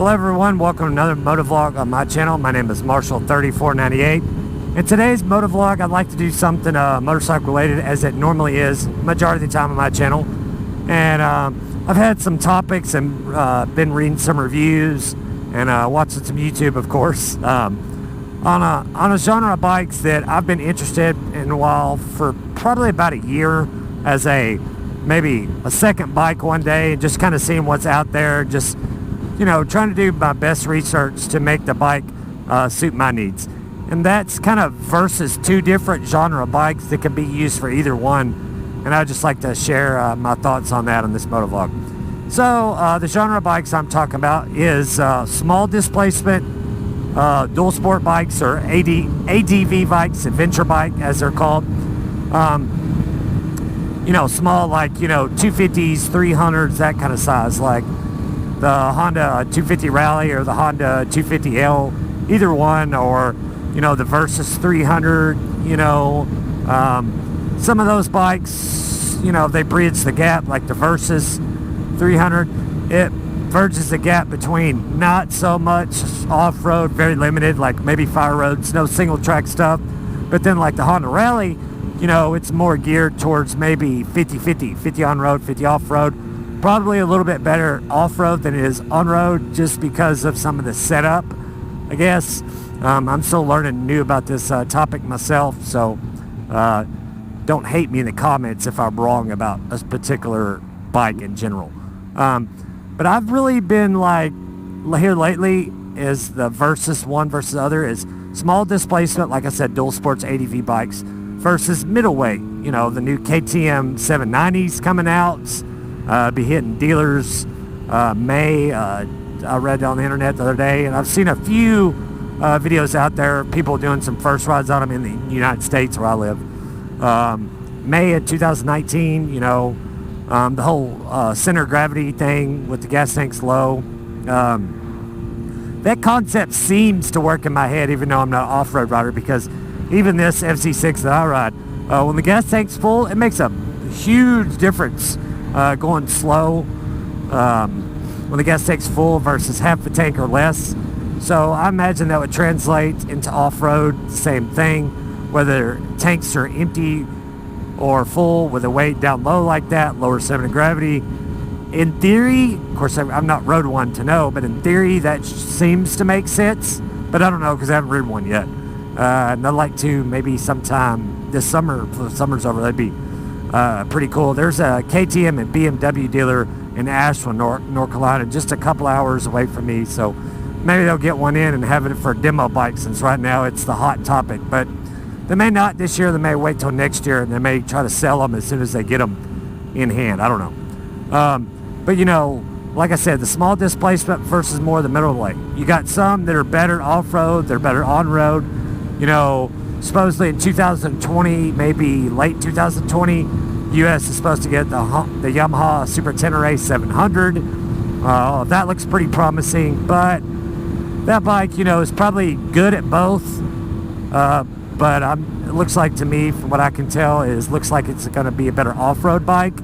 Hello everyone, welcome to another motovlog on my channel. My name is Marshall3498. In today's motovlog, I'd like to do something motorcycle related, as it normally is majority of the time on my channel. And I've had some topics and been reading some reviews and watching some YouTube, of course, on a genre of bikes that I've been interested in a while, for probably about a year, as maybe a second bike one day, just kind of seeing what's out there, just trying to do my best research to make the bike suit my needs. And that's kind of versus two different genre bikes that can be used for either one. And I'd just like to share my thoughts on that on this motovlog. So the genre bikes I'm talking about is small displacement dual sport bikes, or ADV bikes, adventure bike as they're called. Small, like 250s, 300s, that kind of size, like the Honda 250 Rally or the Honda 250L, either one, or the Versus 300. Some of those bikes, they bridge the gap, like the Versus 300. It bridges the gap between not so much off-road, very limited, like maybe fire roads, no single track stuff, but then like the Honda Rally, it's more geared towards maybe 50-50, 50 on-road, 50 off-road. Probably a little bit better off-road than it is on-road, just because of some of the setup, I guess. I'm still learning new about this topic myself, so don't hate me in the comments if I'm wrong about a particular bike in general. But I've really been like, here lately, is the versus one versus other is small displacement, like I said, dual sports ADV bikes, versus middleweight. The new KTM 790s coming out. Be hitting dealers May. I read on the internet the other day, and I've seen a few videos out there, people doing some first rides on them in the United States where I live. May of 2019, the whole center of gravity thing with the gas tanks low. That concept seems to work in my head, even though I'm not an off-road rider, because even this FC6 that I ride, when the gas tank's full, it makes a huge difference going slow when the gas tank's full versus half the tank or less. So I imagine that would translate into off-road, same thing, whether tanks are empty or full with a weight down low like that, lower center of gravity. In theory, of course I've not rode one to know, but in theory that seems to make sense, but I don't know because I haven't ridden one yet. And I'd like to maybe sometime this summer, before the summer's over, that'd be pretty cool. There's a KTM and BMW dealer in Ashland, North Carolina, just a couple hours away from me, so maybe they'll get one in and have it for a demo bike, since right now it's the hot topic. But they may not this year, they may wait till next year, and they may try to sell them as soon as they get them in hand. I don't know. But like I said, the small displacement versus more the middleweight. You got some that are better off-road, they're better on-road. Supposedly in 2020, maybe late 2020, US is supposed to get the Yamaha Super Tenere 700. That looks pretty promising, but that bike, is probably good at both. But it looks like, to me, from what I can tell, looks like it's going to be a better off-road bike.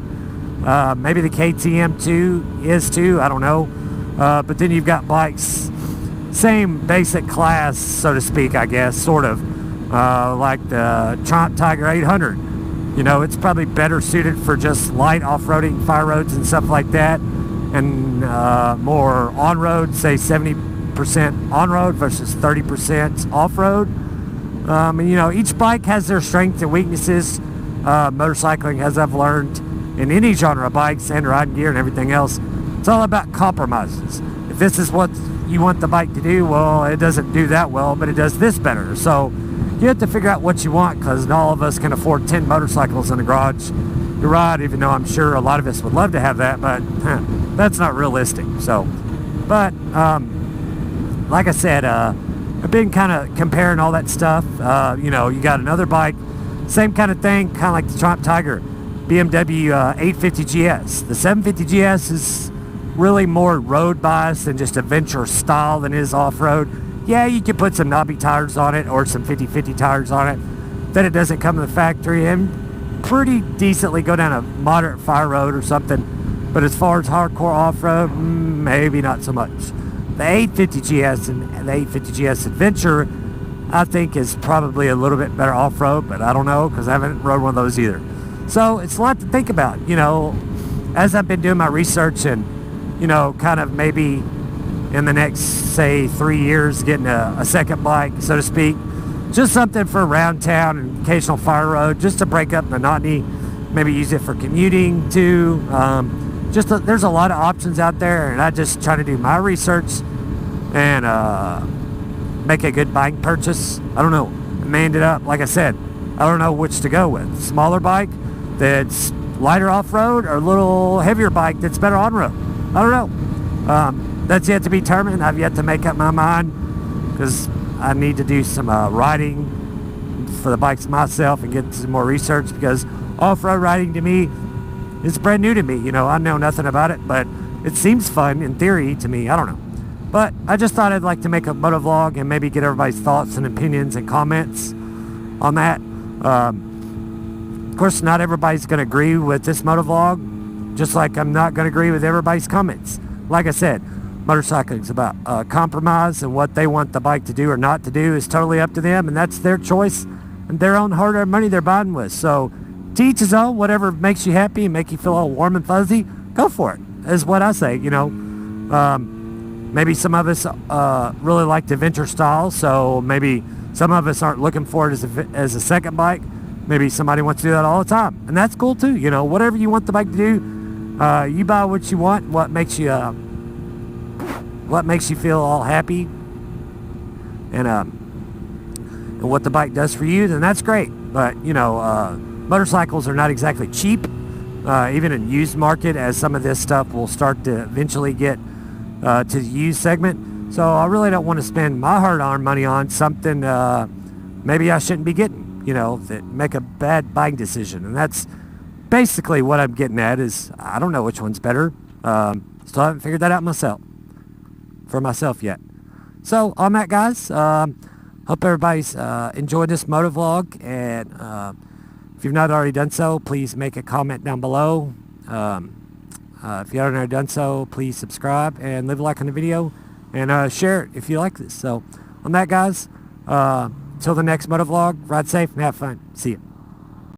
Maybe the KTM is too, I don't know. But then you've got bikes, same basic class, so to speak, I guess, sort of, like the Trump Tiger 800. It's probably better suited for just light off-roading, fire roads and stuff like that, and more on-road, say 70% on-road versus 30% off-road. And each bike has their strengths and weaknesses. Motorcycling, as I've learned, in any genre of bikes and riding gear and everything else, it's all about compromises. If this is what you want the bike to do, well, it doesn't do that well, but it does this better. So you have to figure out what you want, because not all of us can afford 10 motorcycles in the garage to ride, even though I'm sure a lot of us would love to have that, but that's not realistic. So, but like I said, I've been kind of comparing all that stuff. You got another bike, same kind of thing, kind of like the Trump Tiger, BMW 850 GS. The 750 GS is really more road biased and just adventure style than it is off-road. Yeah, you can put some knobby tires on it or some 50-50 tires on it. Then it doesn't come to the factory, and pretty decently go down a moderate fire road or something. But as far as hardcore off-road, maybe not so much. The 850GS and the 850GS Adventure, I think, is probably a little bit better off-road, but I don't know because I haven't rode one of those either. So it's a lot to think about, you know, as I've been doing my research and, you know, kind of maybe in the next, say, 3 years, getting a second bike, so to speak. Just something for around town and occasional fire road, just to break up monotony. Maybe use it for commuting too. There's a lot of options out there, and I just try to do my research and make a good bike purchase. I don't know. I may end up, like I said, I don't know which to go with. Smaller bike that's lighter off-road, or a little heavier bike that's better on-road. I don't know. That's yet to be determined. I've yet to make up my mind because I need to do some riding for the bikes myself and get some more research, because off-road riding to me is brand new to me. You know, I know nothing about it, but it seems fun in theory to me. I don't know. But I just thought I'd like to make a motovlog and maybe get everybody's thoughts and opinions and comments on that. Of course, not everybody's going to agree with this motovlog, just like I'm not going to agree with everybody's comments. Like I said, motorcycling is about compromise, and what they want the bike to do or not to do is totally up to them, and that's their choice and their own hard-earned money they're buying with. So to each his own. Whatever makes you happy and make you feel all warm and fuzzy, go for it, is what I say, you know. Maybe some of us really like the adventure style, so maybe some of us aren't looking for it as a second bike. Maybe somebody wants to do that all the time, and that's cool too. You know, whatever you want the bike to do, you buy what you want, what makes you feel all happy, and what the bike does for you, then that's great. But you know, motorcycles are not exactly cheap, even in used market, as some of this stuff will start to eventually get to the used segment. So I really don't want to spend my hard-earned money on something maybe I shouldn't be getting, you know, that make a bad buying decision. And that's basically what I'm getting at, is I don't know which one's better. Still haven't figured that out for myself yet. So on that, guys, hope everybody's enjoyed this motovlog, and if you've not already done so, please make a comment down below. If you haven't already done so, please subscribe and leave a like on the video, and share it if you like this. So on that, guys, till the next motovlog, ride safe and have fun. See ya.